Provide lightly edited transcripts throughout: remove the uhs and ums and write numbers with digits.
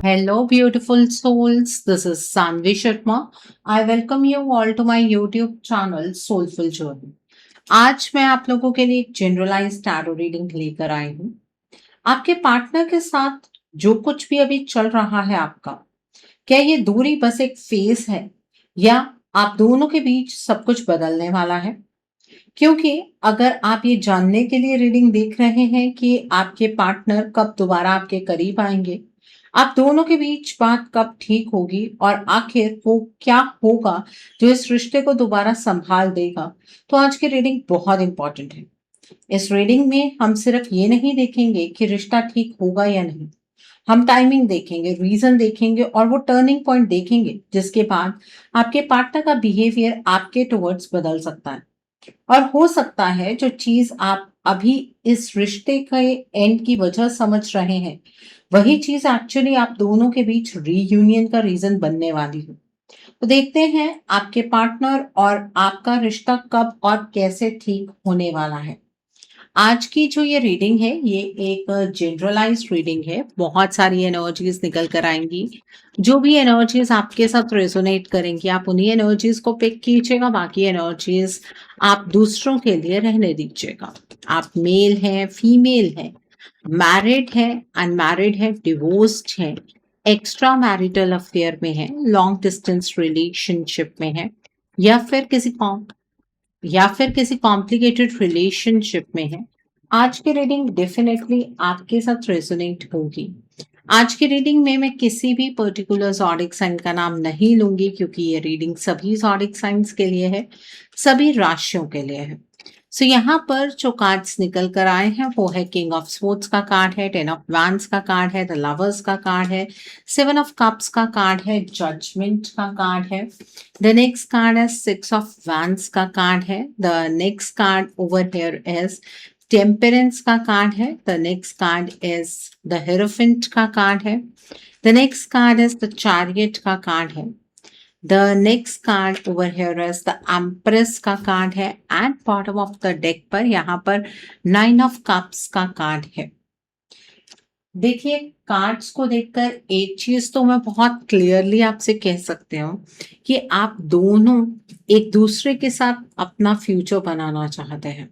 Hello, beautiful souls. This is Sanvi Sharma. I welcome you all to my YouTube channel Soulful Journey. आज मैं आप लोगों के लिए एक जनरलाइज टैरो रीडिंग लेकर आई हूँ। आपके पार्टनर के साथ जो कुछ भी अभी चल रहा है आपका, क्या ये दूरी बस एक फेज है या आप दोनों के बीच सब कुछ बदलने वाला है? क्योंकि अगर आप ये जानने के लिए रीडिंग देख रहे हैं कि आपके पार्टनर कब दोबारा आपके करीब आएंगे, आप दोनों के बीच बात कब ठीक होगी और आखिर वो क्या होगा जो इस रिश्ते को दोबारा संभाल देगा, तो आज की रीडिंग बहुत इंपॉर्टेंट है। इस रीडिंग में हम सिर्फ ये नहीं देखेंगे कि रिश्ता ठीक होगा या नहीं, हम टाइमिंग देखेंगे, रीजन देखेंगे और वो टर्निंग पॉइंट देखेंगे जिसके बाद आपके पार्टनर का बिहेवियर आपके टुवर्ड्स बदल सकता है। और हो सकता है जो चीज आप अभी इस रिश्ते के एंड की वजह समझ रहे हैं, वही चीज एक्चुअली आप दोनों के बीच रीयूनियन का रीजन बनने वाली हो। तो देखते हैं आपके पार्टनर और आपका रिश्ता कब और कैसे ठीक होने वाला है। आज की जो ये रीडिंग है, ये एक जनरलाइज्ड रीडिंग है। बहुत सारी एनर्जीज निकल कर आएंगी। जो भी एनर्जीज आपके साथ रेजोनेट करेंगी, आप उन्हीं एनर्जीज को पिक कीजिएगा। बाकी एनर्जीज आप दूसरों के लिए रहने दीजिएगा। आप मेल हैं, फीमेल हैं, मैरिड है, अनमैरिड है, डिवोर्स्ड है, एक्स्ट्रा मैरिटल अफेयर में है, लॉन्ग डिस्टेंस रिलेशनशिप में है, या फिर किसी कॉम्प्लिकेटेड रिलेशनशिप में है, आज की रीडिंग डेफिनेटली आपके साथ रेजोनेट होगी। आज की रीडिंग में मैं किसी भी पर्टिकुलर ज़ोडिक साइन का नाम नहीं लूंगी, क्योंकि ये रीडिंग सभी ज़ोडिक साइंस के लिए है, सभी राशियों के लिए है। सो यहाँ पर जो कार्ड्स निकल कर आए हैं वो है किंग ऑफ स्वॉर्ड्स का कार्ड है, 10 ऑफ वैंड्स का कार्ड है, द लवर्स का कार्ड है, 7 ऑफ कप्स का कार्ड है, जजमेंट का कार्ड है। द नेक्स्ट कार्ड है 6 ऑफ वैंड्स का कार्ड है। The next card over here is temperance का कार्ड है। The next card is the hierophant का कार्ड है। The next card is the chariot का कार्ड है। The next card over here is the Empress का card है and bottom of the deck पर यहाँ पर 9 ऑफ कप्स का कार्ड है। देखिए, कार्ड्स को देखकर एक चीज तो मैं बहुत क्लियरली आपसे कह सकती हूँ कि आप दोनों एक दूसरे के साथ अपना फ्यूचर बनाना चाहते हैं।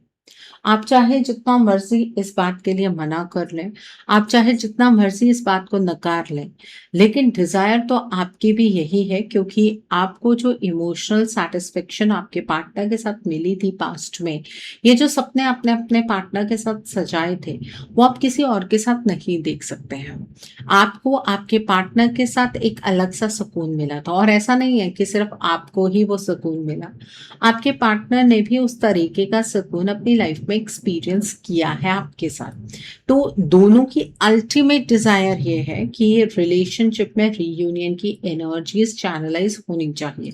आप चाहे जितना मर्जी इस बात के लिए मना कर लें, आप चाहे जितना मर्जी इस बात को नकार लें, लेकिन डिजायर तो आपकी भी यही है, क्योंकि आपको जो इमोशनल सेटिस्फेक्शन आपके पार्टनर के साथ मिली थी पास्ट में, ये जो सपने अपने अपने पार्टनर के साथ सजाए थे, वो आप किसी और के साथ नहीं देख सकते हैं। आपको आपके पार्टनर के साथ एक अलग सा सुकून मिला था, और ऐसा नहीं है कि सिर्फ आपको ही वो सुकून मिला, आपके पार्टनर ने भी उस तरीके का सुकून अपनी लाइफ में एक्सपीरियंस किया है आपके साथ। तो दोनों की अल्टीमेट डिजायर ये है कि रिलेशनशिप में रीयूनियन की एनर्जीज चैनलाइज होनी चाहिए।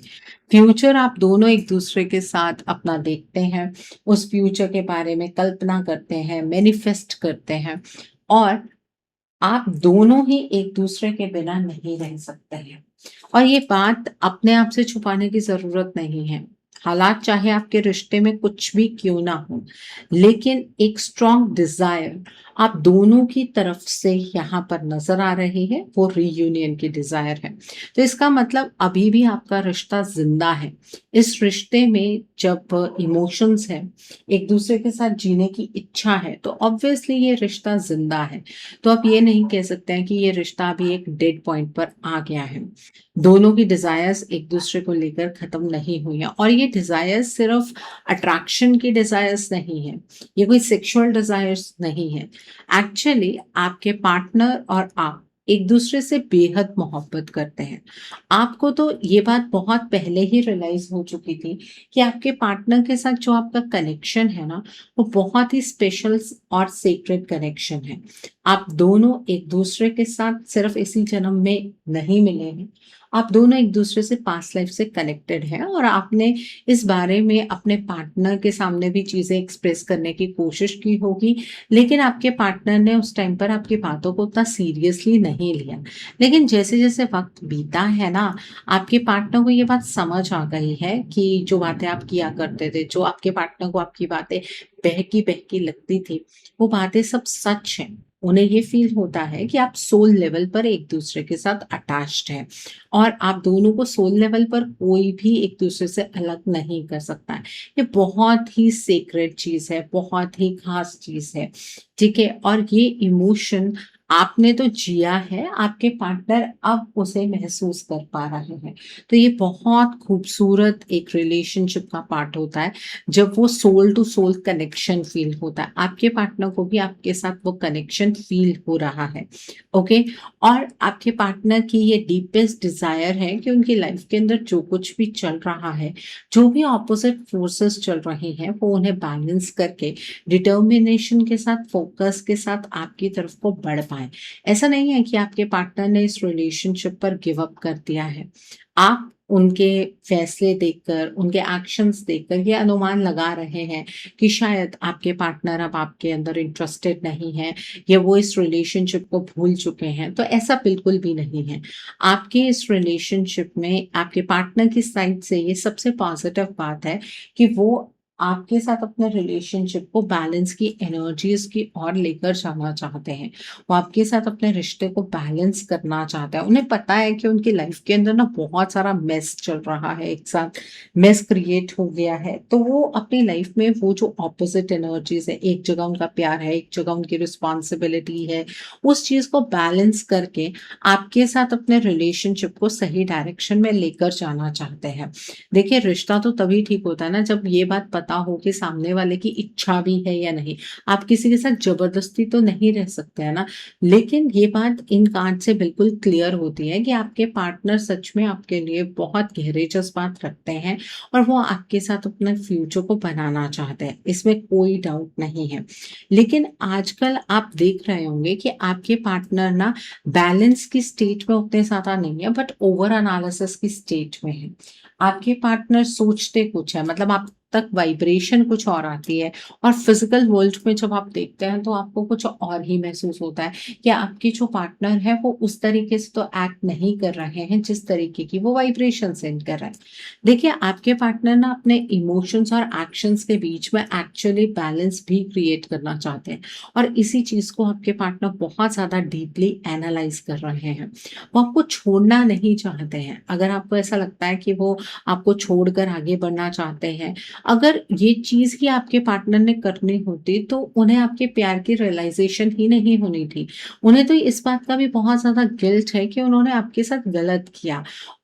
फ्यूचर आप दोनों एक दूसरे के साथ अपना देखते हैं, उस फ्यूचर के बारे में कल्पना करते हैं, मैनिफेस्ट करते हैं, और आप दोनों ही एक दूसरे के बिना नहीं रह सकते हैं। और ये बात अपने आप से छुपाने की जरूरत नहीं है। हालात चाहे आपके रिश्ते में कुछ भी क्यों ना हो, लेकिन एक स्ट्रॉन्ग डिजायर आप दोनों की तरफ से यहाँ पर नजर आ रही है, वो रीयूनियन की डिजायर है। तो इसका मतलब अभी भी आपका रिश्ता जिंदा है। इस रिश्ते में जब इमोशंस है, एक दूसरे के साथ जीने की इच्छा है, तो ऑब्वियसली ये रिश्ता जिंदा है। तो आप ये नहीं कह सकते हैं कि ये रिश्ता अभी एक डेड पॉइंट पर आ गया है। दोनों की डिजायर्स एक दूसरे को लेकर खत्म नहीं हुई हैं, और ये डिजायर्स सिर्फ अट्रैक्शन की डिजायर्स नहीं है, ये कोई सेक्सुअल डिजायर्स नहीं है। एक्चुअली आपके पार्टनर और आप एक दूसरे से बेहद मोहब्बत करते हैं। आपको तो ये बात बहुत पहले ही रियलाइज हो चुकी थी कि आपके पार्टनर के साथ जो आपका कनेक्शन है ना, वो बहुत ही स्पेशल और सीक्रेट कनेक्शन है। आप दोनों एक दूसरे के साथ सिर्फ इसी जन्म में नहीं मिले हैं, आप दोनों एक दूसरे से पास्ट लाइफ से कनेक्टेड हैं, और आपने इस बारे में अपने पार्टनर के सामने भी चीजें एक्सप्रेस करने की कोशिश की होगी, लेकिन आपके पार्टनर ने उस टाइम पर आपकी बातों को उतना सीरियसली नहीं लिया। लेकिन जैसे जैसे वक्त बीता है ना, आपके पार्टनर को ये बात समझ आ गई है कि जो बातें आप किया करते थे, जो आपके पार्टनर को आपकी बातें बहकी बहकी लगती थी, वो बातें सब सच हैं। उन्हें ये फ़ील होता है कि आप सोल लेवल पर एक-दूसरे के साथ अटैच्ड हैं और आप दोनों को सोल लेवल पर कोई भी एक-दूसरे से अलग नहीं कर सकता है। ये बहुत ही सेक्रेड चीज़ है, बहुत ही ख़ास चीज़ है, ठीक है? और ये इमोशन आपने तो जिया है, आपके पार्टनर अब उसे महसूस कर पा रहे हैं। तो ये बहुत खूबसूरत एक रिलेशनशिप का पार्ट होता है, जब वो soul to soul connection feel होता है। आपके पार्टनर को भी आपके साथ वो कनेक्शन फ़ील हो रहा है, ओके? और आपके पार्टनर की ये डीपेस्ट डिज़ायर है कि उनकी लाइफ़ के अंदर जो कुछ भी चल रहा है, जो भी ऑपोज़िट फ़ोर्सेस चल रहे हैं, वो उन्हें बैलेंस करके डिटर्मिनेशन के साथ, फ़ोकस के साथ आपकी तरफ को बढ़ पाएँ। ऐसा नहीं है कि आपके पार्टनर ने इस रिलेशनशिप पर गिव अप कर दिया है। आप उनके फैसले देखकर, उनके एक्शंस देखकर ये अनुमान लगा रहे हैं कि शायद आपके पार्टनर अब आपके अंदर इंटरेस्टेड नहीं है या वो इस रिलेशनशिप को भूल चुके हैं, तो ऐसा बिल्कुल भी नहीं है। आपके इस रिलेशनशिप में आपके पार्टनर की साइड से ये सबसे पॉज़िटिव बात है कि वो आपके साथ अपने रिलेशनशिप को बैलेंस की एनर्जीज़ की ओर लेकर जाना चाहते हैं। वो आपके साथ अपने रिश्ते को बैलेंस करना चाहते हैं। उन्हें पता है कि उनकी लाइफ़ के अंदर ना बहुत सारा मेस चल रहा है एक साथ, मेस क्रिएट हो गया है। तो वो अपनी लाइफ़ में वो जो ऑपोज़िट एनर्जीज़ है, एक जगह उनका प्यार है, एक जगह उनकी रिस्पॉन्सिबिलिटी है, उस चीज़ को बैलेंस करके आपके साथ अपने रिलेशनशिप को सही डायरेक्शन में लेकर जाना चाहते हैं। देखिए, रिश्ता तो तभी ठीक होता है ना जब ये बात पता हो कि सामने वाले की इच्छा भी है या नहीं। आप किसी के साथ ज़बरदस्ती तो नहीं रह सकते हैं ना। लेकिन ये बात इन कार्ड से बिल्कुल क्लियर होती है कि आपके पार्टनर सच में आपके लिए बहुत गहरे जज़्बात रखते हैं और वो आपके साथ अपने फ्यूचर को बनाना चाहते हैं, इसमें कोई डाउट नहीं है। लेकिन आजकल आप देख रहे होंगे कि आपके पार्टनर ना बैलेंस की स्टेट में उतने ज़्यादा नहीं है बट ओवर एनालिसिस की स्टेट में है। आपके पार्टनर सोचते कुछ है मतलब आप तक वाइब्रेशन कुछ और आती है और फिजिकल वर्ल्ड में जब आप देखते हैं तो आपको कुछ और ही महसूस होता है कि आपके जो पार्टनर है वो उस तरीके से तो एक्ट नहीं कर रहे हैं जिस तरीके की वो वाइब्रेशन सेंड कर रहे हैं। देखिए, आपके पार्टनर ना अपने इमोशंस और एक्शंस के बीच में एक्चुअली बैलेंस भी क्रिएट करना चाहते हैं और इसी चीज़ को आपके पार्टनर बहुत ज़्यादा डीपली एनालाइज कर रहे हैं। वो आपको छोड़ना नहीं चाहते हैं। अगर आपको ऐसा लगता है कि वो आपको छोड़कर आगे बढ़ना चाहते हैं, अगर ये चीज़ ही आपके पार्टनर ने करनी होती तो उन्हें आपके प्यार की रियलाइज़ेशन ही नहीं होनी थी। उन्हें तो इस बात का भी बहुत ज़्यादा गिल्ट है कि उन्होंने आपके साथ गलत किया।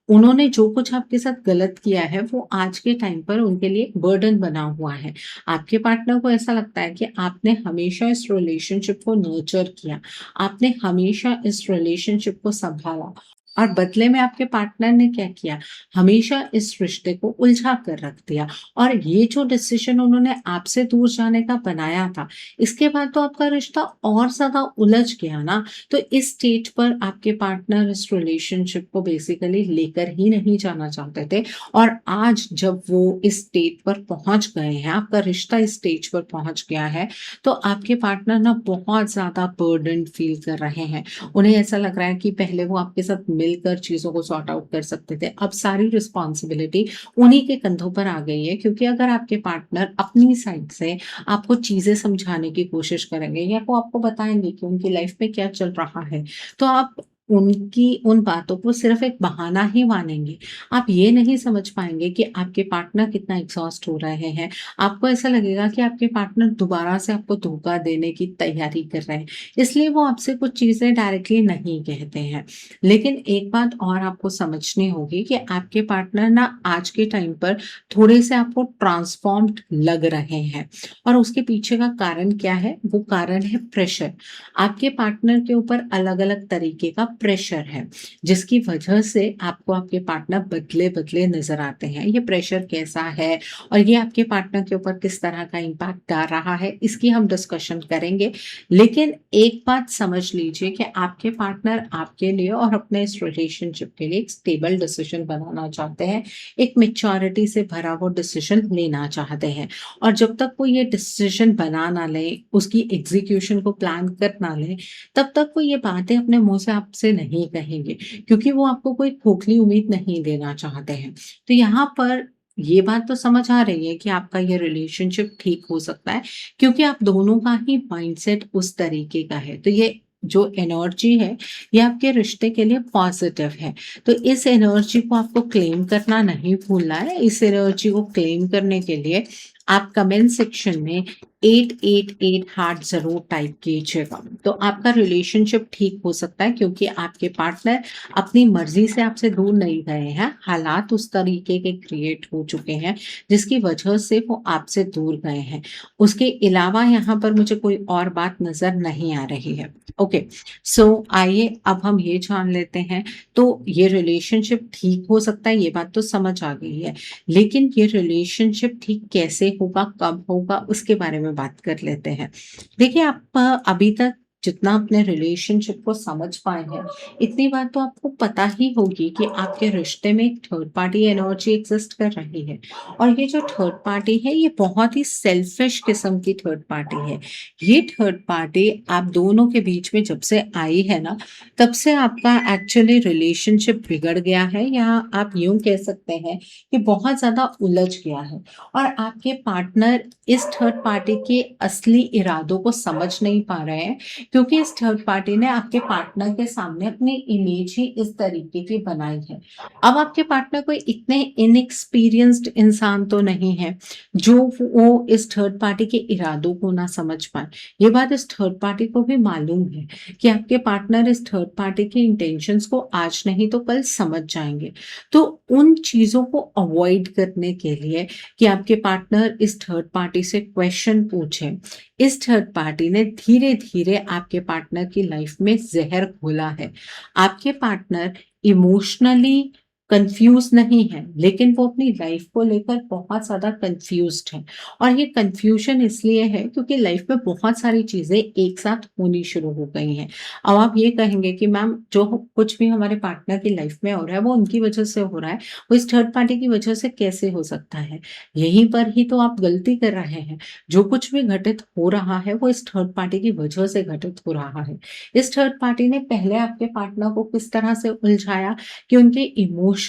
उन्होंने जो कुछ आपके साथ गलत किया है वो आज के टाइम पर उनके लिए एक बर्डन बना हुआ है। आपके पार्टनर को ऐसा लगता है कि आपने हमेशा इस रिलेशनशिप को नर्चर किया, आपने हमेशा इस रिलेशनशिप को सँभाला और बदले में आपके पार्टनर ने क्या किया? हमेशा इस रिश्ते को उलझा कर रख दिया और ये जो डिसीज़न उन्होंने आपसे दूर जाने का बनाया था, इसके बाद तो आपका रिश्ता और ज़्यादा उलझ गया ना। तो इस स्टेज पर आपके पार्टनर इस रिलेशनशिप को बेसिकली लेकर ही नहीं जाना चाहते थे और आज जब वो इस स्टेज पर पहुँच गए हैं, आपका रिश्ता इस स्टेज पर पहुँच गया है, तो आपके पार्टनर ना बहुत ज़्यादा बर्डन्ड फ़ील कर रहे हैं। उन्हें ऐसा लग रहा है कि पहले वो आपके साथ मिलकर चीज़ों को सॉर्ट आउट कर सकते थे। अब सारी रिस्पॉन्सिबिलिटी उन्हीं के कंधों पर आ गई है क्योंकि अगर आपके पार्टनर अपनी साइड से आपको चीज़ें समझाने की कोशिश करेंगे या वो आपको बताएँगे कि उनकी लाइफ़ में क्या चल रहा है, तो आप उनकी उन बातों को सिर्फ़ एक बहाना ही मानेंगे। आप ये नहीं समझ पाएँगे कि आपके पार्टनर कितना एग्ज़ॉस्ट हो रहे हैं। आपको ऐसा लगेगा कि आपके पार्टनर दोबारा से आपको धोखा देने की तैयारी कर रहे हैं। इसलिए वो आपसे कुछ चीज़ें डायरेक्टली नहीं कहते हैं। लेकिन एक बात और आपको समझनी होगी कि आपके पार्टनर ना आज के टाइम पर थोड़े से आपको ट्रांसफॉर्म्ड लग रहे हैं और उसके पीछे का कारण क्या है? वो कारण है प्रेशर। आपके पार्टनर के ऊपर अलग-अलग तरीके का प्रेशर है, जिसकी वजह से आपको आपके पार्टनर बदले-बदले नज़र आते हैं। ये प्रेशर कैसा है और ये आपके पार्टनर के ऊपर किस तरह का इम्पैक्ट डाल रहा है, इसकी हम डिस्कशन करेंगे। लेकिन एक बात समझ लीजिए कि आपके पार्टनर आपके लिए और अपने इस रिलेशनशिप के लिए एक स्टेबल डिसीजन बनाना चाहते हैं, एक मैच्योरिटी से भरा वो डिसीजन लेना चाहते हैं और जब तक वो ये डिसीजन बना ना लें, उसकी एग्ज़ीक्यूशन को प्लान कर ना लें, तब तक वो ये बातें अपने मुँह से आपसे नहीं कहेंगे क्योंकि वो आपको कोई खोखली उम्मीद नहीं देना चाहते हैं। तो यहाँ पर ये बात तो समझ आ रही है कि आपका ये रिलेशनशिप ठीक हो सकता है क्योंकि आप दोनों का ही माइंडसेट उस तरीके का है। तो ये जो एनर्जी है, ये आपके रिश्ते के लिए पॉजिटिव है। तो इस एनर्जी को आपको क्लेम करना नहीं भूलना है। इस एनर्जी को क्लेम करने के लिए आप कमेंट सेक्शन में 888 हार्ट ज़रूर टाइप कीजिएगा। तो आपका रिलेशनशिप ठीक हो सकता है क्योंकि आपके पार्टनर अपनी मर्ज़ी से आपसे दूर नहीं गए हैं। हालात उस तरीके के क्रिएट हो चुके हैं जिसकी वजह से वो आपसे दूर गए हैं। उसके अलावा यहाँ पर मुझे कोई और बात नज़र नहीं आ रही है। ओके, सो आइए अब हम ये जान लेते हैं। तो ये रिलेशनशिप ठीक हो सकता है, ये बात तो समझ आ गई है। लेकिन ये रिलेशनशिप ठीक कैसे होगा, कब होगा, उसके बारे में बात कर लेते हैं। देखिए, आप अभी तक जितना अपने रिलेशनशिप को समझ पाए हैं, इतनी बात तो आपको पता ही होगी कि आपके रिश्ते में एक थर्ड पार्टी एनर्जी एग्ज़िस्ट कर रही है और ये जो थर्ड पार्टी है, ये बहुत ही सेल्फिश किस्म की थर्ड पार्टी है। ये थर्ड पार्टी आप दोनों के बीच में जब से आई है ना, तब से आपका एक्चुअली रिलेशनशिप बिगड़ गया है या आप यूँ कह सकते हैं कि बहुत ज़्यादा उलझ गया है और आपके पार्टनर इस थर्ड पार्टी के असली इरादों को समझ नहीं पा रहे हैं क्योंकि इस थर्ड पार्टी ने आपके पार्टनर के सामने अपनी इमेज ही इस तरीके की बनाई है। अब आपके पार्टनर कोई इतने इनएक्सपीरियंस्ड इंसान तो नहीं है जो वो इस थर्ड पार्टी के इरादों को ना समझ पाए। ये बात इस थर्ड पार्टी को भी मालूम है कि आपके पार्टनर इस थर्ड पार्टी के इंटेंशंस को आज नहीं तो कल समझ जाएँगे। तो उन चीज़ों को अवॉइड करने के लिए कि आपके पार्टनर इस थर्ड पार्टी से क्वेश्चन पूछें, इस थर्ड पार्टी ने धीरे-धीरे आपके पार्टनर की लाइफ में ज़हर घोला है। आपके पार्टनर इमोशनली कन्फ्यूज़ नहीं है, लेकिन वो अपनी लाइफ को लेकर बहुत ज़्यादा कन्फ्यूज़्ड हैं और ये कन्फ्यूज़न इसलिए है क्योंकि लाइफ में बहुत सारी चीज़ें एक साथ होनी शुरू हो गई हैं। अब आप ये कहेंगे कि मैम जो कुछ भी हमारे पार्टनर की लाइफ में हो रहा है, वो उनकी वजह से हो रहा है, वो इस थर्ड पार्टी की वजह से कैसे हो सकता है? यहीं पर ही तो आप गलती कर रहे हैं। जो कुछ भी घटित हो रहा है, वो इस थर्ड पार्टी की वजह से घटित हो रहा है। इस थर्ड पार्टी ने पहले आपके पार्टनर को किस तरह से उलझाया कि उनके इमोशंस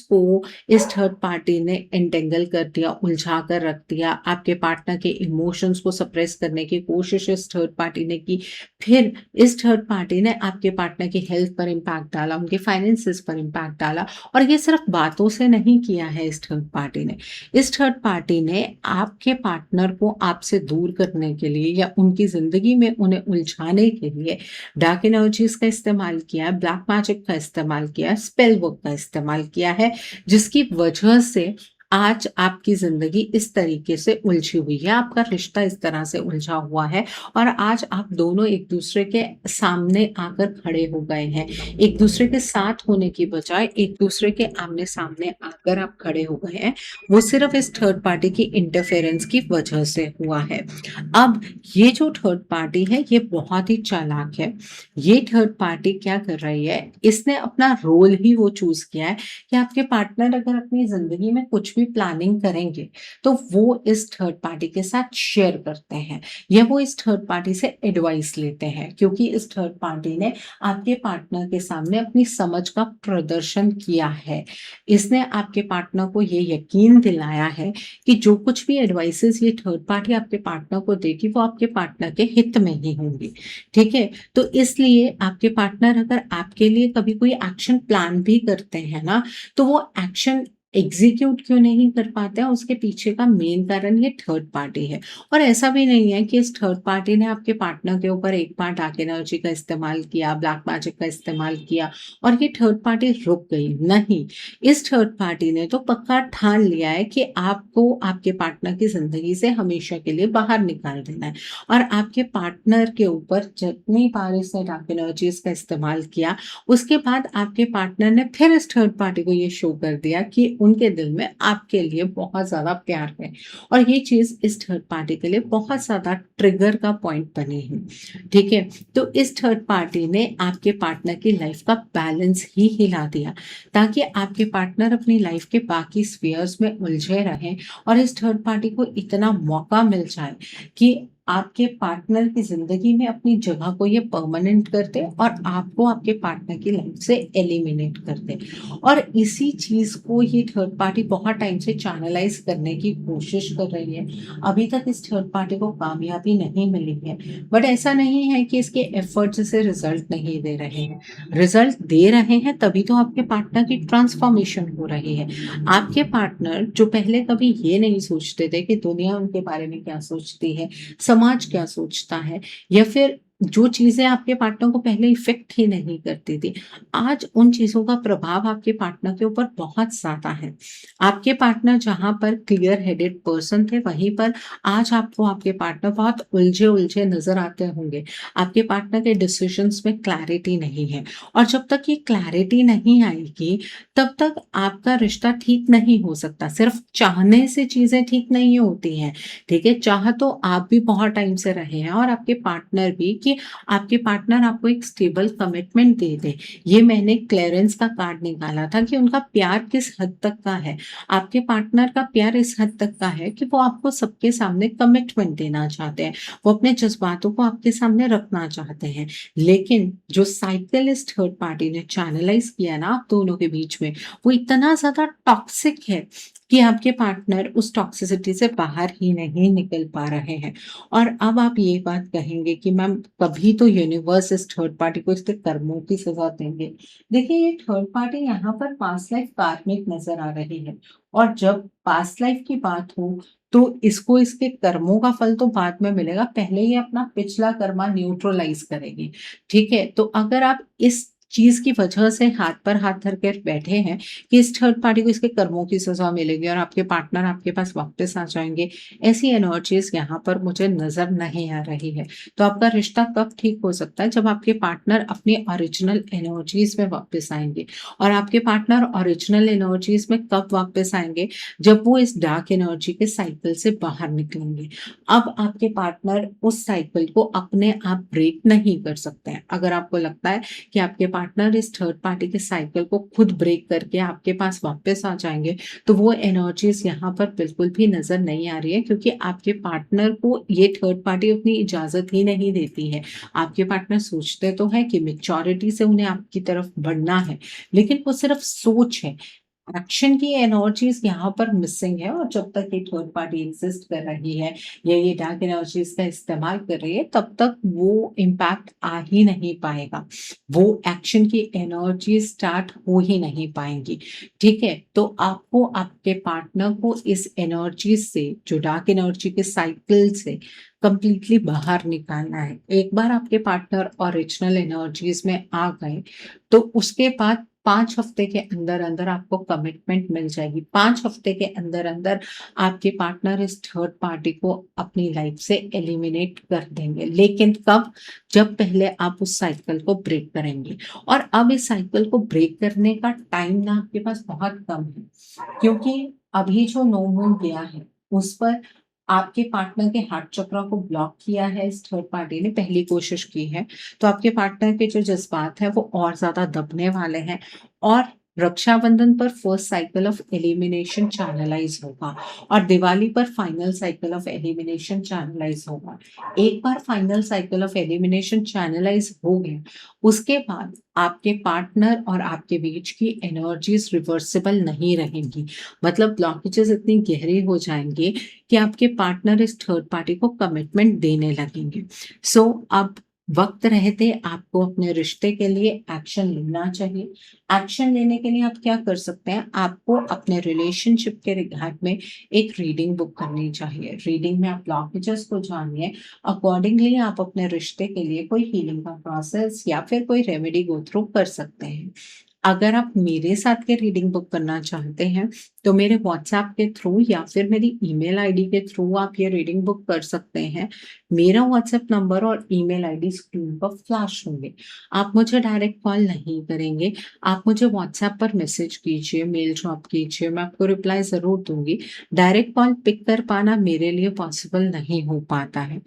को इस थर्ड पार्टी ने एंटेंगल कर दिया, उलझा कर रख दिया। आपके पार्टनर के इमोशंस को सप्रेस करने की कोशिश इस थर्ड पार्टी ने की। फिर इस थर्ड पार्टी ने आपके पार्टनर की हेल्थ पर इम्पैक्ट डाला, उनके फाइनेंसेस पर इम्पैक्ट डाला और ये सिर्फ बातों से नहीं किया है इस थर्ड पार्टी ने। इस थर्ड पार्टी ने आपके पार्टनर को आपसे दूर करने के लिए या उनकी ज़िंदगी में उन्हें उलझाने के लिए डार्क एनर्जीज़ का इस्तेमाल किया है, ब्लैक मैजिक का इस्तेमाल किया है, स्पेल वर्क का इस्तेमाल किया है, जिसकी वजह से आज आपकी ज़िंदगी इस तरीके से उलझी हुई है, आपका रिश्ता इस तरह से उलझा हुआ है और आज आप दोनों एक-दूसरे के सामने आकर खड़े हो गए हैं। एक-दूसरे के साथ होने की बजाय एक-दूसरे के आमने-सामने आकर आप खड़े हो गए हैं, वो सिर्फ़ इस थर्ड पार्टी की इंटरफेरेंस की वजह से हुआ है। अब ये जो थर्ड पार्टी है, ये बहुत ही चालाक है। ये थर्ड पार्टी क्या कर रही है, इसने अपना रोल ही वो चूज़ किया है कि आपके पार्टनर अगर अपनी ज़िंदगी में कुछ भी प्लानिंग करेंगे, तो वो इस थर्ड पार्टी के साथ शेयर करते हैं या वो इस थर्ड पार्टी से एडवाइस लेते हैं क्योंकि इस थर्ड पार्टी ने आपके पार्टनर के सामने अपनी समझ का प्रदर्शन किया है। इसने आपके पार्टनर को ये यकीन दिलाया है कि जो कुछ भी एडवाइसेज़ ये थर्ड पार्टी आपके पार्टनर को देगी, वो आपके पार्टनर के हित में ही होंगी, ठीक है? तो इसलिए आपके पार्टनर अगर आपके लिए कभी कोई एक्शन प्लान भी करते हैं ना, तो वो एक्शन एग्ज़ीक्यूट क्यों नहीं कर पाते हैं, उसके पीछे का मेन कारण ये थर्ड पार्टी है। और ऐसा भी नहीं है कि इस थर्ड पार्टी ने आपके पार्टनर के ऊपर एक बार डार्क एनर्जी का इस्तेमाल किया, ब्लैक मैजिक का इस्तेमाल किया और ये थर्ड पार्टी रुक गई, नहीं। इस थर्ड पार्टी ने तो पक्का ठान लिया है कि आपको आपके पार्टनर की ज़िंदगी से हमेशा के लिए बाहर निकाल देना है और आपके पार्टनर के ऊपर जितनी बार इसने डार्क एनर्जीज़ का इस्तेमाल किया, उसके बाद आपके पार्टनर ने फिर इस थर्ड पार्टी को ये शो कर दिया कि उनके दिल में आपके लिए बहुत ज़्यादा प्यार है और ये चीज़ इस थर्ड पार्टी के लिए बहुत ज़्यादा ट्रिगर का पॉइंट बनी है, ठीक है? तो इस थर्ड पार्टी ने आपके पार्टनर की लाइफ का बैलेंस ही हिला दिया ताकि आपके पार्टनर अपनी लाइफ के बाकी स्फीयर्स में उलझे रहें और इस थर्ड पार्टी को इतना मौका मिल जाए कि आपके पार्टनर की ज़िंदगी में अपनी जगह को ये परमानेंट कर दे और आपको आपके पार्टनर की लाइफ से एलिमिनेट कर दे। और इसी चीज़ को ये थर्ड पार्टी बहुत टाइम से चैनलाइज़ करने की कोशिश कर रही है। अभी तक इस थर्ड पार्टी को कामयाबी नहीं मिली है, बट ऐसा नहीं है कि इसके एफर्ट्स से रिज़ल्ट नहीं दे रहे हैं। रिज़ल्ट दे रहे हैं, तभी तो आपके पार्टनर की ट्रांसफॉर्मेशन हो रही है। आपके पार्टनर जो पहले कभी ये नहीं सोचते थे कि दुनिया उनके बारे में क्या सोचती है, समाज क्या सोचता है, या फिर जो चीज़ें आपके पार्टनर को पहले इफ़ेक्ट ही नहीं करती थी, आज उन चीज़ों का प्रभाव आपके पार्टनर के ऊपर बहुत ज़्यादा है। आपके पार्टनर जहाँ पर क्लियर हेडेड पर्सन थे, वहीं पर आज आपको आपके पार्टनर बहुत उलझे-उलझे नज़र आते होंगे। आपके पार्टनर के डिसीज़न्स में क्लैरिटी नहीं है, और जब तक ये क्लैरिटी नहीं आएगी, तब तक आपका रिश्ता ठीक नहीं हो सकता। सिर्फ़ चाहने से चीज़ें ठीक नहीं होती हैं, ठीक है? चाह तो आप भी बहुत टाइम से रहे हैं, और आपके पार्टनर भी, कि आपके पार्टनर आपको एक स्टेबल कमिटमेंट दे दें। ये मैंने क्लीयरेंस का कार्ड निकाला था कि उनका प्यार किस हद तक का है। आपके पार्टनर का प्यार इस हद तक का है कि वो आपको सबके सामने कमिटमेंट देना चाहते हैं। वो अपने जज़्बातों को आपके सामने रखना चाहते हैं। लेकिन जो साइकिल इस थर्ड पार्टी ने चैनलाइज़ किया है ना आप दोनों के बीच में, वो इतना ज़्यादा टॉक्सिक है कि आपके पार्टनर उस टॉक्सिसिटी से बाहर ही नहीं निकल पा रहे हैं। और अब आप ये बात कहेंगे कि मैम, कभी तो यूनिवर्स इस थर्ड पार्टी को इसके कर्मों की सज़ा देंगे। देखिए, ये थर्ड पार्टी यहाँ पर पास्ट लाइफ कार्मिक नज़र आ रही है, और जब पास्ट लाइफ की बात हो, तो इसको इसके कर्मों का फल तो बाद में मिलेगा, पहले ये अपना पिछला कर्मा न्यूट्रलाइज़ करेगी, ठीक है? तो अगर आप इस चीज़ की वजह से हाथ पर हाथ धर कर बैठे हैं कि इस थर्ड पार्टी को इसके कर्मों की सज़ा मिलेगी और आपके पार्टनर आपके पास वापस आ जाएँगे, ऐसी एनर्जीज़ यहाँ पर मुझे नज़र नहीं आ रही है। तो आपका रिश्ता कब ठीक हो सकता है? जब आपके पार्टनर अपनी ओरिजिनल एनर्जीज़ में वापस आएँगे। और आपके पार्टनर ओरिजिनल एनर्जीज़ में कब वापस आएँगे? जब वो इस डार्क एनर्जी के साइकिल से बाहर निकलेंगे। अब आपके पार्टनर उस साइकिल को अपने आप ब्रेक नहीं कर सकते हैं। अगर आपको लगता है कि आपके पार्टनर इस थर्ड पार्टी के साइकिल को खुद ब्रेक करके आपके पास वापस आ जाएँगे, तो वो एनर्जीज़ यहाँ पर बिल्कुल भी नज़र नहीं आ रही है, क्योंकि आपके पार्टनर को ये थर्ड पार्टी उतनी इजाज़त ही नहीं देती है। आपके पार्टनर सोचते तो हैं कि मैच्योरिटी से उन्हें आपकी तरफ बढ़ना है, लेकिन वो सिर्फ़ सोच है। एक्शन की एनर्जीज़ यहाँ पर मिसिंग है, और जब तक ये थर्ड पार्टी एग्ज़िस्ट कर रही है या ये डार्क एनर्जीज़ का इस्तेमाल कर रही है, तब तक वो इम्पैक्ट आ ही नहीं पाएगा। वो एक्शन की एनर्जी स्टार्ट हो ही नहीं पाएँगी, ठीक है? तो आपको आपके पार्टनर को इस एनर्जीज़ से, जो डार्क एनर्जी के साइकिल से कंप्लीटली बाहर निकालना है। एक बार आपके पार्टनर ओरिजिनल एनर्जीज़ में आ गए, तो उसके बाद 5 हफ्ते के अंदर-अंदर आपको कमिटमेंट मिल जाएगी। 5 हफ्ते के अंदर-अंदर आपके पार्टनर इस थर्ड पार्टी को अपनी लाइफ से एलिमिनेट कर देंगे। लेकिन कब? जब पहले आप उस साइकिल को ब्रेक करेंगे। और अब इस साइकिल को ब्रेक करने का टाइम ना आपके पास बहुत कम है, क्योंकि अभी जो नो मून गया है, उस पर आपके पार्टनर के हार्ट चक्र को ब्लॉक किया है इस थर्ड पार्टी ने, पहली कोशिश की है। तो आपके पार्टनर के जो जज़्बात हैं वो और ज़्यादा दबने वाले हैं, और रक्षाबंधन पर first cycle of elimination channelize होगा, और दिवाली पर final cycle of elimination channelize होगा। एक बार final cycle of elimination channelize हो गया, उसके बाद आपके पार्टनर और आपके बीच की एनर्जीज़ रिवर्सिबल नहीं रहेंगी। मतलब ब्लॉकेजेज़ इतनी गहरी हो जाएँगी कि आपके पार्टनर इस थर्ड पार्टी को कमिटमेंट देने लगेंगे। सो अब वक़्त रहते आपको अपने रिश्ते के लिए एक्शन लेना चाहिए। एक्शन लेने के लिए आप क्या कर सकते हैं? आपको अपने रिलेशनशिप के रिगार्ड में एक रीडिंग बुक करनी चाहिए। रीडिंग में आप ब्लॉकेजेज़ को जानिए, अकॉर्डिंगली आप अपने रिश्ते के लिए कोई हीलिंग का प्रोसेस या फिर कोई रेमेडी गो थ्रू कर सकते हैं। अगर आप मेरे साथ के रीडिंग बुक करना चाहते हैं, तो मेरे व्हाट्सएप के थ्रू या फिर मेरी ईमेल आईडी के थ्रू आप ये रीडिंग बुक कर सकते हैं। मेरा व्हाट्सएप नंबर और ईमेल आईडी स्क्रीन पर फ्लैश होंगे। आप मुझे डायरेक्ट कॉल नहीं करेंगे, आप मुझे व्हाट्सएप पर मैसेज कीजिए, मेल ड्रॉप कीजिए, मैं आपको रिप्लाई ज़रूर दूँगी। डायरेक्ट कॉल पिक कर पाना मेरे लिए पॉसिबल नहीं हो पाता है।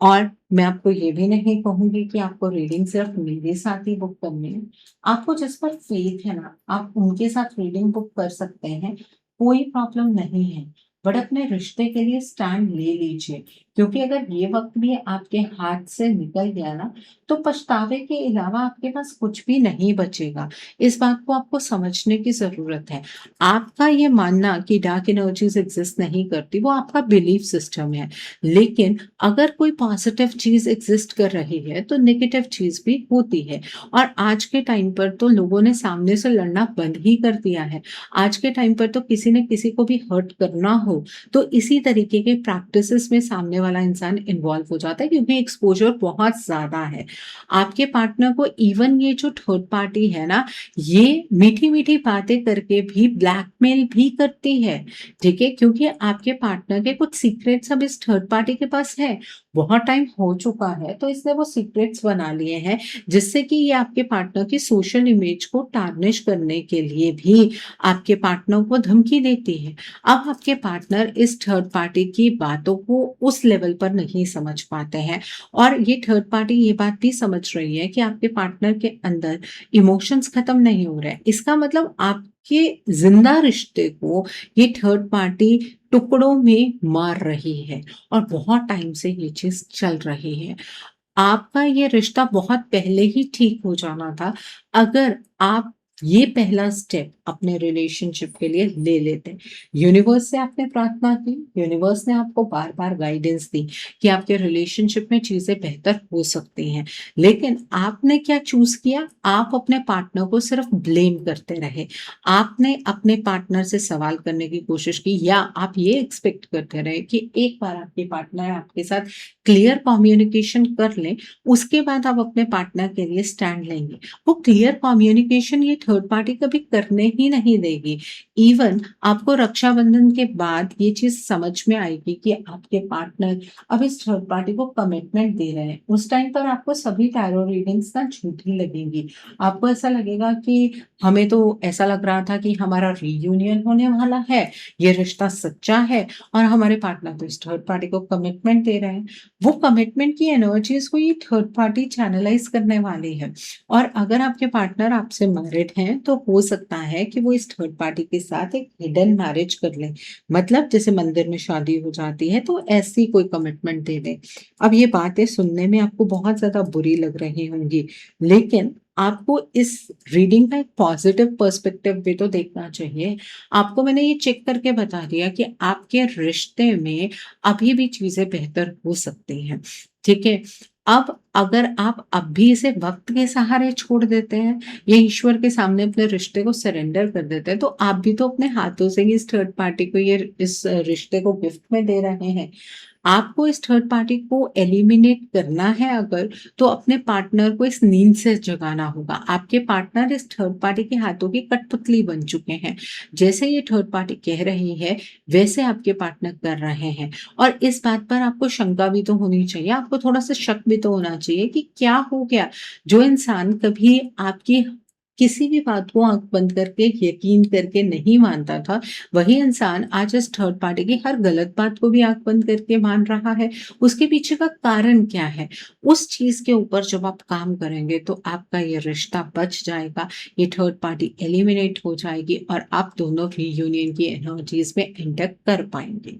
और मैं आपको ये भी नहीं कहूँगी कि आपको रीडिंग सिर्फ़ मेरे साथ ही बुक करनी है। आपको जिस पर फ़ेथ है ना, आप उनके साथ रीडिंग बुक कर सकते हैं, कोई प्रॉब्लम नहीं है। बट अपने रिश्ते के लिए स्टैंड ले लीजिए, क्योंकि अगर ये वक़्त भी आपके हाथ से निकल गया ना, तो पछतावे के अलावा आपके पास कुछ भी नहीं बचेगा। इस बात को आपको समझने की ज़रूरत है। आपका ये मानना कि डार्क एनर्जीज़ एग्ज़िस्ट नहीं करती, वो आपका बिलीफ सिस्टम है। लेकिन अगर कोई पॉज़िटिव चीज़ एग्ज़िस्ट कर रही है, तो नेगेटिव चीज़ भी होती है। और आज के टाइम पर तो लोगों ने सामने से लड़ना बंद ही कर दिया है। आज के टाइम पर तो किसी ने किसी को भी हर्ट करना हो, तो इसी तरीके के प्रैक्टिसेस में सामने वाला इंसान इन्वॉल्व हो जाता है, क्योंकि एक्सपोज़र बहुत ज़्यादा है। आपके पार्टनर को इवन ये जो थर्ड पार्टी है ना, ये मीठी-मीठी बातें करके भी ब्लैकमेल भी करती है, ठीक है? क्योंकि आपके पार्टनर के कुछ सीक्रेट्स अब इस थर्ड पार्टी के पास है। बहुत टाइम हो चुका है, तो इसने वो सीक्रेट्स बना लिए हैं, जिससे कि ये आपके पार्टनर की सोशल इमेज को टार्निश करने के लिए भी आपके पार्टनर को धमकी देती है। अब आपके पार्टनर इस थर्ड पार्टी की बातों को उस लेवल पर नहीं समझ पाते हैं, और ये थर्ड पार्टी ये बात भी समझ रही है कि आपके पार्टनर के अंदर इमोशंस खत्म नहीं हो रहे हैं। इसका मतलब आपके ज़िंदा रिश्ते को ये थर्ड पार्टी टुकड़ों में मार रही है, और बहुत टाइम से ये चीज़ चल रही है। आपका ये रिश्ता बहुत पहले ही ठीक हो जाना था, अगर आप ये पहला स्टेप अपने रिलेशनशिप के लिए ले लेते। यूनिवर्स से आपने प्रार्थना की, यूनिवर्स ने आपको बार-बार गाइडेंस दी कि आपके रिलेशनशिप में चीज़ें बेहतर हो सकती हैं। लेकिन आपने क्या चूज़ किया? आप अपने पार्टनर को सिर्फ ब्लेम करते रहे। आपने अपने पार्टनर से सवाल करने की कोशिश की, या आप ये एक्सपेक्ट करते रहे कि एक बार आपके पार्टनर आपके साथ क्लियर कम्युनिकेशन कर लें, उसके बाद आप अपने पार्टनर के लिए स्टैंड लेंगे। वो क्लियर कम्युनिकेशन ये थर्ड पार्टी कभी करने ही नहीं देगी। इवन आपको रक्षाबंधन के बाद ये चीज़ समझ में आएगी कि आपके पार्टनर अब इस थर्ड पार्टी को कमिटमेंट दे रहे हैं। उस टाइम पर आपको सभी टैरो रीडिंग्स ना झूठी लगेंगी। आपको ऐसा लगेगा कि हमें तो ऐसा लग रहा था कि हमारा रियूनियन होने वाला है, ये रिश्ता सच्चा है, और हमारे पार्टनर तो इस थर्ड पार्टी को कमिटमेंट दे रहे हैं। वो कमिटमेंट की एनर्जीज़ को ये थर्ड पार्टी चैनलाइज़ करने वाली है। और अगर आपके पार्टनर आपसे मैरिड हैं, तो हो सकता है कि वो इस थर्ड पार्टी के साथ एक हिडन मैरिज कर लें। मतलब जैसे मंदिर में शादी हो जाती है, तो ऐसी कोई कमिटमेंट दे दें। अब ये बातें सुनने में आपको बहुत ज़्यादा बुरी लग रही होंगी, लेकिन आपको इस रीडिंग का एक पॉज़िटिव पर्सपेक्टिव भी तो देखना चाहिए। आपको मैंने ये चेक करके बता दिया कि आपके रिश्ते में अभी भी चीज़ें बेहतर हो सकती हैं, ठीक है? अब अगर आप अब भी इसे वक़्त के सहारे छोड़ देते हैं, या ईश्वर के सामने अपने रिश्ते को सरेंडर कर देते हैं, तो आप भी तो अपने हाथों से ही इस थर्ड पार्टी को इस रिश्ते को गिफ्ट में दे रहे हैं। आपको इस थर्ड पार्टी को एलिमिनेट करना है अगर, तो अपने पार्टनर को इस नींद से जगाना होगा। आपके पार्टनर इस थर्ड पार्टी के हाथों की कठपुतली बन चुके हैं। जैसे ये थर्ड पार्टी कह रही है, वैसे आपके पार्टनर कर रहे हैं, और इस बात पर आपको शंका भी तो होनी चाहिए, आपको थोड़ा-सा शक भी तो होना चाहिए कि क्या हो गया? जो इंसान कभी आपकी किसी भी बात को आँख बंद करके यकीन करके नहीं मानता था, वही इंसान आज इस थर्ड पार्टी की हर गलत बात को भी आँख बंद करके मान रहा है। उसके पीछे का कारण क्या है? उस चीज़ के ऊपर जब आप काम करेंगे, तो आपका ये रिश्ता बच जाएगा, ये थर्ड पार्टी एलिमिनेट हो जाएगी, और आप दोनों रियूनियन की एनर्जीज़ में एंटर कर पाएँगे।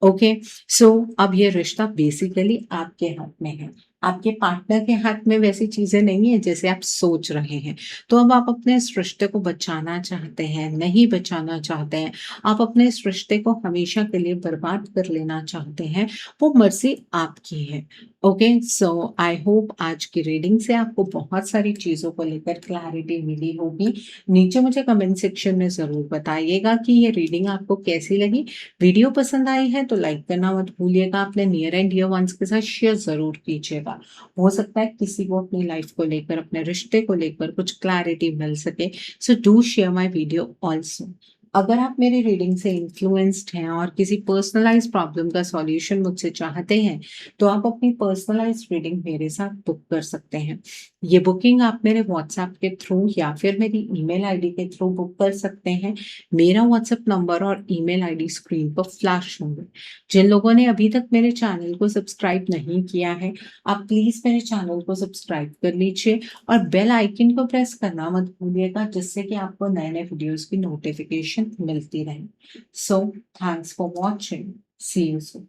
ओके, सो अब ये रिश्ता बेसिकली आपके हाथ में है। आपके पार्टनर के हाथ में वैसी चीज़ें नहीं है जैसे आप सोच रहे हैं। तो अब आप अपने इस रिश्ते को बचाना चाहते हैं, नहीं बचाना चाहते हैं, आप अपने इस रिश्ते को हमेशा के लिए बर्बाद कर लेना चाहते हैं, वो मर्ज़ी आपकी है। ओके, सो आई होप आज की रीडिंग से आपको बहुत सारी चीज़ों को लेकर क्लैरिटी मिली होगी। नीचे मुझे कमेंट सेक्शन में ज़रूर बताइएगा कि ये रीडिंग आपको कैसी लगी। वीडियो पसंद आई है तो लाइक करना मत भूलिएगा, अपने नियर एंड डियर वंस के साथ शेयर ज़रूर कीजिएगा। हो सकता है किसी को अपनी लाइफ को लेकर, अपने रिश्ते को लेकर कुछ क्लैरिटी मिल सके। So do share my video also. अगर आप मेरी रीडिंग से इन्फ्लुएंस्ड हैं और किसी पर्सनलाइज्ड प्रॉब्लम का सॉल्यूशन मुझसे चाहते हैं, तो आप अपनी पर्सनलाइज्ड रीडिंग मेरे साथ बुक कर सकते हैं। ये बुकिंग आप मेरे व्हाट्सएप के थ्रू या फिर मेरी ईमेल आईडी के थ्रू बुक कर सकते हैं। मेरा व्हाट्सएप नंबर और ईमेल आईडी स्क्रीन पर फ्लैश होंगे। जिन लोगों ने अभी तक मेरे चैनल को सब्सक्राइब नहीं किया है, आप प्लीज़ मेरे चैनल को सब्सक्राइब कर लीजिए, और बेल आइकन को प्रेस करना मत भूलिएगा, जिससे कि आपको नए-नए वीडियोज़ की नोटिफ़िकेशन मिलती रहे। So thanks for watching, see you soon.